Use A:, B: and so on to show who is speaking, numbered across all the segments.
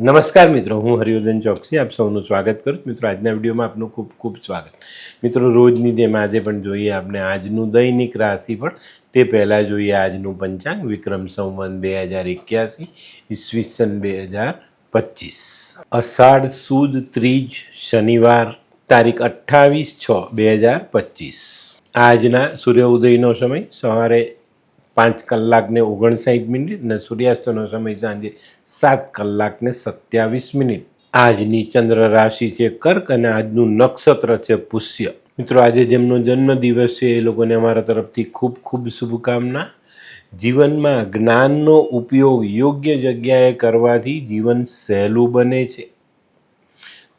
A: નમસ્કાર મિત્રો, હું હરિવર્ધન ચોકસી આપ સૌનું સ્વાગત કરું મિત્રો. આજના વિડીયોમાં આપનું ખૂબ ખૂબ સ્વાગત. મિત્રો, રોજની જેમ આજે પણ જોઈએ આપણે આજનું દૈનિક રાશિ, પણ તે પહેલાં જોઈએ આજનું પંચાંગ. વિક્રમ સંવત 2081 ઈસવીસન 2025 અષાઢ સુદ ત્રીજ શનિવાર તારીખ 28/6/2025. આજના સૂર્ય ઉદયનો સમય સવારે 5 કલાકને 59 અને સૂર્યાસ્તનો સમય સાંજે 7 કલાકને 27. આજની ચંદ્ર રાશિ છે કર્ક અને આજનું નક્ષત્ર છે પુષ્ય. મિત્રો, આજે જેમનો જન્મદિવસ છે એ લોકોને અમારા તરફથી ખૂબ ખૂબ શુભકામના. જીવનમાં જ્ઞાનનો ઉપયોગ યોગ્ય જગ્યાએ કરવાથી જીવન સહેલું બને છે.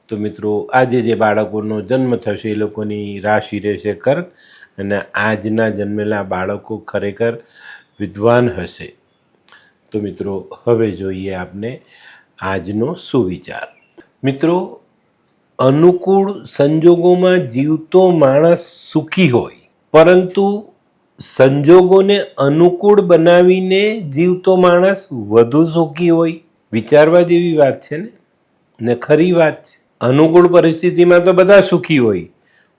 A: તો મિત્રો, આજે જે બાળકોનો જન્મ થશે એ લોકોની રાશિ રહેશે કર્ક, અને આજના જન્મેલા બાળકો ખરેખર વિદ્વાન હશે. તો મિત્રો, હવે જોઈએ આપણે આજનો સુવિચાર. મિત્રો, અનુકૂળ સંજોગોમાં જીવતો માણસ સુખી હોય, પરંતુ સંજોગોને અનુકૂળ બનાવીને જીવતો માણસ વધુ સુખી હોય. વિચારવા જેવી વાત છે ને ખરી વાત છે. અનુકૂળ પરિસ્થિતિમાં તો બધા સુખી હોય,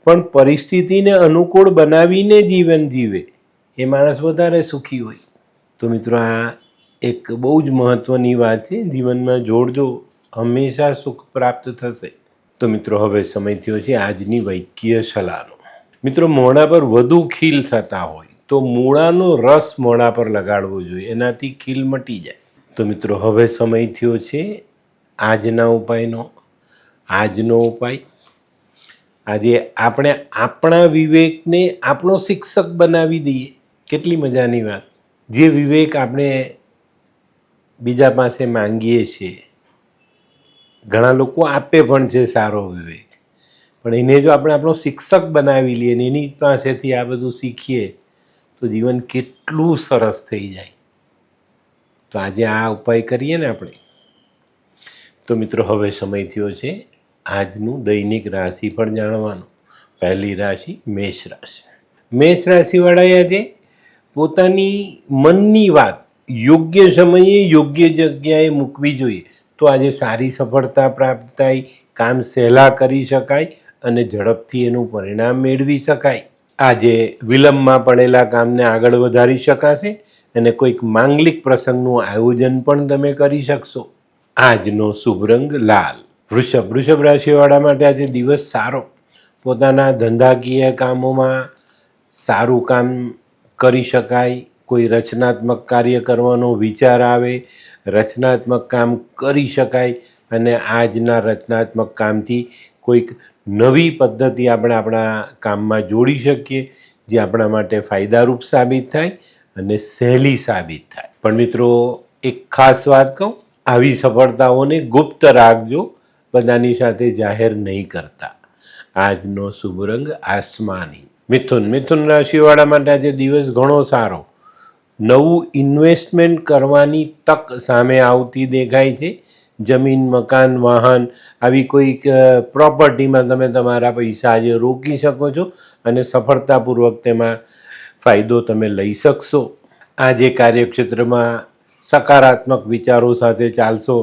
A: પણ પરિસ્થિતિને અનુકૂળ બનાવીને જીવન જીવે એ માણસ વધારે સુખી હોય. તો મિત્રો, આ એક બહુ જ મહત્ત્વની વાત છે. જીવનમાં જોડજો, હંમેશા સુખ પ્રાપ્ત થશે. તો મિત્રો, હવે સમય થયો છે આજની વૈદ્ય સલાહનો. મિત્રો, મોઢા પર વધુ ખીલ થતા હોય તો મૂળાનો રસ મોઢા પર લગાડવો જોઈએ, એનાથી ખીલ મટી જાય. તો મિત્રો, હવે સમય થયો છે આજના ઉપાયનો. આજનો ઉપાય, આજે આપણે આપણા વિવેકને આપણો શિક્ષક બનાવી દઈએ. કેટલી મજાની વાત. જે વિવેક આપણે બીજા પાસે માંગીએ છીએ, ઘણા લોકો આપે પણ છે સારો વિવેક, પણ એને જો આપણે આપણો શિક્ષક બનાવી લઈએ ને એની પાસેથી આ બધું શીખીએ તો જીવન કેટલું સરસ થઈ જાય. તો આજે આ ઉપાય કરીએ ને આપણે. તો મિત્રો, હવે સમય થયો છે આજનું દૈનિક રાશિ પણ જાણવાનું. પહેલી રાશિ મેષ રાશિ. મેષ રાશિવાળાએ આજે પોતાની મનની વાત યોગ્ય સમયે યોગ્ય જગ્યાએ મૂકવી જોઈએ. તો આજે સારી સફળતા પ્રાપ્ત થાય, કામ સહેલા કરી શકાય અને ઝડપથી એનું પરિણામ મેળવી શકાય. આજે વિલંબમાં પડેલા કામને આગળ વધારી શકાશે અને કોઈક માંગલિક પ્રસંગનું આયોજન પણ તમે કરી શકશો. આજનો શુભ રંગ લાલ. વૃષભ રાશિવાળા માટે આજે દિવસ સારો. પોતાના ધંધાકીય કામોમાં સારું કામ કરી શકાય. કોઈ રચનાત્મક કાર્ય કરવાનો વિચાર આવે, રચનાત્મક કામ કરી શકાય અને આજના રચનાત્મક કામથી કોઈક નવી પદ્ધતિ આપણે આપણા કામમાં જોડી શકીએ, જે આપણા માટે ફાયદારૂપ સાબિત થાય અને સહેલી સાબિત થાય. પણ મિત્રો, એક ખાસ વાત કહું, આવી સફળતાઓને ગુપ્ત રાખજો, બધાની સાથે જાહેર નહીં કરતા. આજનો શુભ રંગ આસમાની. મિથુન રાશિવાળા માટે આજે દિવસ ઘણો સારો. નવું ઇન્વેસ્ટમેન્ટ કરવાની તક સામે આવતી દેખાય છે. જમીન, મકાન, વાહન, આવી કોઈક પ્રોપર્ટીમાં તમે તમારા પૈસા આજે રોકી શકો છો અને સફળતાપૂર્વક તેમાં ફાયદો તમે લઈ શકશો. આજે કાર્યક્ષેત્રમાં સકારાત્મક વિચારો સાથે ચાલશો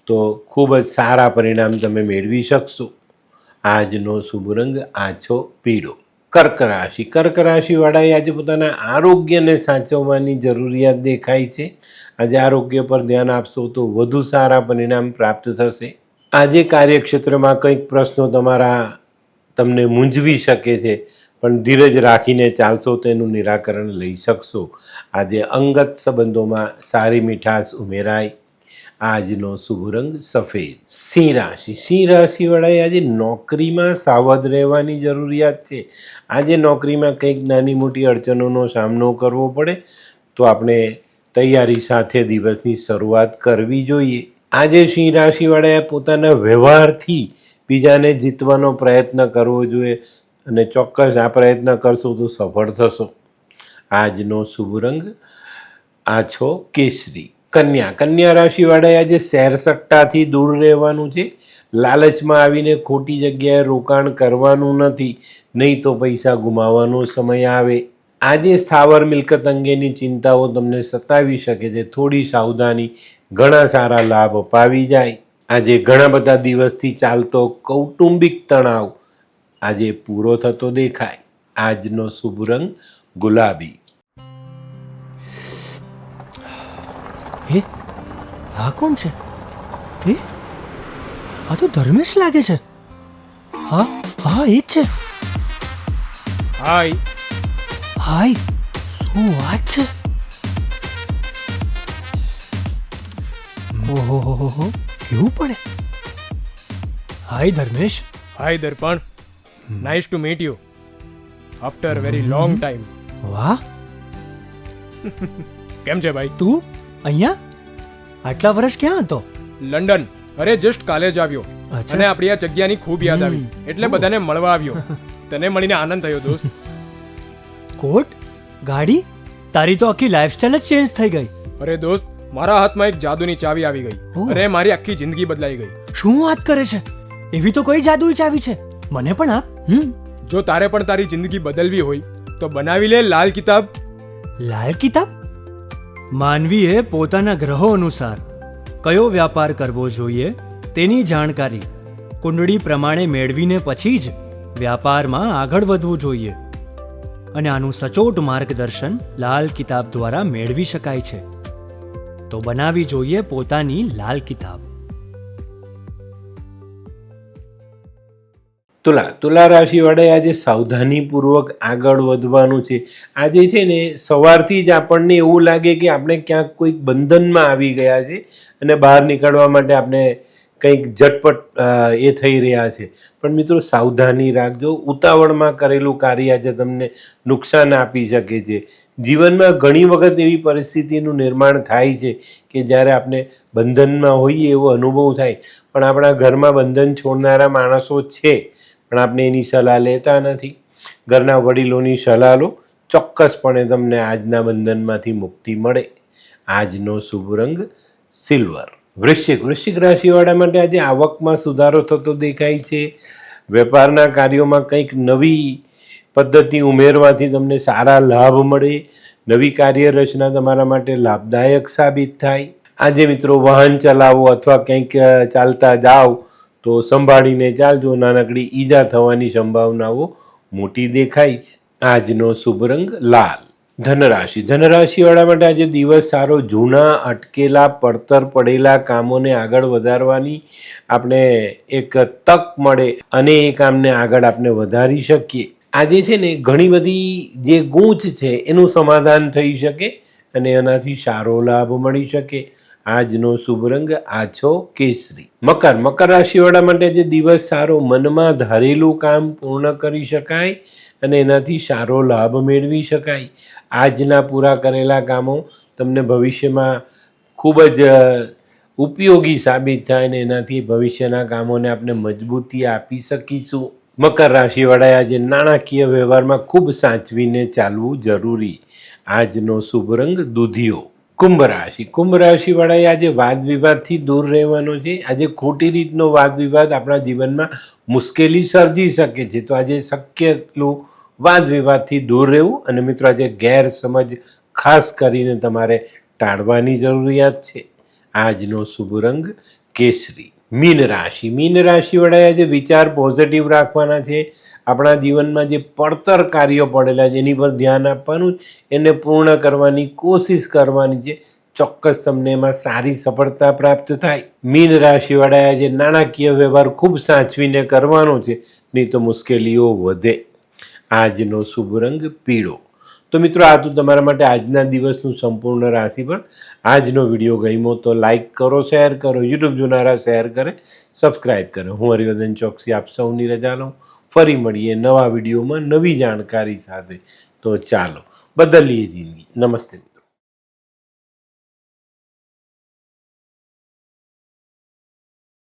A: તો ખૂબ જ સારા પરિણામ તમે મેળવી શકશો. આજનો શુભ રંગ આછો પીળો. કર્ક રાશિવાળાએ આજે પોતાના આરોગ્યને સાચવવાની જરૂરિયાત દેખાય છે. આજે આરોગ્ય પર ધ્યાન આપશો તો વધુ સારા પરિણામ પ્રાપ્ત થશે. આજે કાર્યક્ષેત્રમાં કંઈક પ્રશ્નો તમને મૂંઝવી શકે છે, પણ ધીરજ રાખીને ચાલશો તો એનું નિરાકરણ લઈ શકશો. આજે અંગત સંબંધોમાં સારી મીઠાશ ઉમેરાય. આજનો શુભ રંગ સફેદ. સિંહ રાશિવાળાએ આજે નોકરીમાં સાવધ રહેવાની જરૂરિયાત છે. આજે નોકરીમાં કંઈક નાની મોટી અડચણોનો સામનો કરવો પડે તો આપણે તૈયારી સાથે દિવસની શરૂઆત કરવી જોઈએ. આજે સિંહ રાશિવાળાએ પોતાના વ્યવહારથી બીજાને જીતવાનો પ્રયત્ન કરવો જોઈએ અને ચોક્કસ આ પ્રયત્ન કરશો તો સફળ થશો. આજનો શુભ રંગ આછો કેસરી. કન્યા રાશિવાળાએ આજે શેર સટ્ટાથી દૂર રહેવાનું છે. લાલચમાં આવીને ખોટી જગ્યાએ રોકાણ કરવાનું નથી, નહીં તો પૈસા ગુમાવવાનો સમય આવે. આજે સ્થાવર મિલકત અંગેની ચિંતાઓ તમને સતાવી શકે છે. થોડી સાવધાની ઘણા સારા લાભ અપાવી જાય. આજે ઘણા બધા દિવસથી ચાલતો કૌટુંબિક તણાવ આજે પૂરો થતો દેખાય. આજનો શુભ રંગ ગુલાબી.
B: હે, આ કોણ છે? હે, આ તો ધર્મેશ લાગે છે. હા હા, એ જ છે.
C: હાય.
B: હાય, શું વાત છે? ઓહો, કેવું પડે? Hi Dharmesh.
C: Hi Darpan. Nice to meet you after very long time.
B: વાહ,
C: કેમ છે ભાઈ?
B: તું અહીંયા આટલા વર્ષ ક્યાં હતો?
C: લંડન. અરે જસ્ટ કાલે જ આવ્યો
B: અચ્છા.
C: અને આપણી આ જગ્યાની ખૂબ યાદ આવી એટલે બધાને મળવા આવ્યો. તને મળીને આનંદ થયો દોસ્ત.
B: કોટ, ગાડી, તારી તો આખી લાઈફસ્ટાઈલ જ ચેન્જ થઈ ગઈ.
C: અરે દોસ્ત, મારા હાથમાં એક જાદુની ચાવી આવી ગઈ
B: ઓહ.
C: અને મારી આખી જિંદગી બદલાઈ ગઈ.
B: શું વાત કરે છે? એવી તો કોઈ જાદુઈ ચાવી છે, મને પણ આપ.
C: જો તારે પણ તારી જિંદગી બદલવી હોય તો બનાવી લે લાલ કિતાબ.
B: લાલ કિતાબ? માનવીએ પોતાના ગ્રહો અનુસાર કયો વ્યાપાર કરવો જોઈએ તેની જાણકારી કુંડળી પ્રમાણે મેળવીને પછી જ વ્યાપારમાં આગળ વધવું જોઈએ. અને આનું સચોટ માર્ગદર્શન લાલ કિતાબ દ્વારા મેળવી શકાય છે. તો બનાવી જોઈએ પોતાની લાલ કિતાબ.
A: તુલા રાશિવાળાએ આજે સાવધાનીપૂર્વક આગળ વધવાનું છે. આજે છે ને સવારથી જ આપણને એવું લાગે કે આપણે ક્યાંક કોઈક બંધનમાં આવી ગયા છે અને બહાર નીકળવા માટે આપણે કંઈક ઝટપટ એ થઈ રહ્યા છે. પણ મિત્રો સાવધાની રાખજો. ઉતાવળમાં કરેલું કાર્ય આજે તમને નુકસાન આપી શકે છે. જીવનમાં ઘણી વખત એવી પરિસ્થિતિનું નિર્માણ થાય છે કે જ્યારે આપણે બંધનમાં હોઈએ એવો અનુભવ થાય, પણ આપણા ઘરમાં બંધન છોડનારા માણસો છે પણ આપણે એની સલાહ લેતા નથી. ઘરના વડીલોની સલાહ લો, ચોક્કસપણે તમને આજના બંધનમાંથી મુક્તિ મળે. આજનો શુભ રંગ સિલ્વર. વૃશ્ચિક રાશિવાળા માટે આજે આવકમાં સુધારો થતો દેખાય છે. વેપારના કાર્યોમાં કંઈક નવી પદ્ધતિ ઉમેરવાથી તમને સારા લાભ મળે. નવી કાર્યરચના તમારા માટે લાભદાયક સાબિત થાય. આજે મિત્રો વાહન ચલાવો અથવા કંઈક ચાલતા જાઓ તો સંભાળીને ચાલજો, નાનકડી ઈજા થવાની સંભાવનાઓ મોટી દેખાય છે. આજનો શુભ રંગ લાલ. ધનરાશિવાળા માટે આજે દિવસ સારો. જૂના અટકેલા પડતર પડેલા કામોને આગળ વધારવાની આપણે એક તક મળે અને એ કામને આગળ આપણે વધારી શકીએ. આજે છે ને ઘણી બધી જે ગૂંચ છે એનું સમાધાન થઈ શકે અને એનાથી સારો લાભ મળી શકે. આજનો શુભ રંગ આછો કેસરી. મકર રાશિવાળા માટે આજે દિવસ સારો. મનમાં ધારેલું કામ પૂર્ણ કરી શકાય અને એનાથી સારો લાભ મેળવી શકાય. આજના પૂરા કરેલા કામો તમને ભવિષ્યમાં ખૂબ જ ઉપયોગી સાબિત થાય અને એનાથી ભવિષ્યના કામોને આપણે મજબૂતી આપી શકીશું. મકર રાશિવાળાએ આજે નાણાકીય વ્યવહારમાં ખૂબ સાચવીને ચાલવું જરૂરી. આજનો શુભ રંગ દૂધિયો. કુંભ રાશિવાળાએ આજે વાદ વિવાદથી દૂર રહેવાનો છે. આજે ખોટી રીતનો વાદ વિવાદ આપણા જીવનમાં મુશ્કેલી સર્જી શકે છે, તો આજે શક્ય એટલું વાદ વિવાદથી દૂર રહેવું. અને મિત્રો આજે ગેરસમજ ખાસ કરીને તમારે ટાળવાની જરૂરિયાત છે. આજનો શુભ રંગ કેસરી. મીન રાશિવાળાએ આજે વિચાર પોઝિટિવ રાખવાના છે. આપણા જીવનમાં જે પડતર કાર્યો પડેલા છે એની પર ધ્યાન આપવાનું, એને પૂર્ણ કરવાની કોશિશ કરવાની છે. ચોક્કસ તમને એમાં સારી સફળતા પ્રાપ્ત થાય. મીન રાશિવાળાએ આજે નાણાકીય વ્યવહાર ખૂબ સાચવીને કરવાનો છે, નહીં તો મુશ્કેલીઓ વધે. આજનો શુભ રંગ પીળો. તો મિત્રો આ તો તમારા માટે આજના દિવસનું સંપૂર્ણ રાશિફળ. આજનો વિડીયો ગમ્યો તો લાઈક કરો, શેર કરો, યુટ્યુબ જોનારા શેર કરે, સબસ્ક્રાઈબ કરે. હું હરિવર્ધન ચોકસી આપ સૌની રજા લઉં. ફરી મળીએ નવા વિડીયોમાં નવી જાણકારી સાથે. તો ચાલો બદલીએ જિંદગી. નમસ્તે.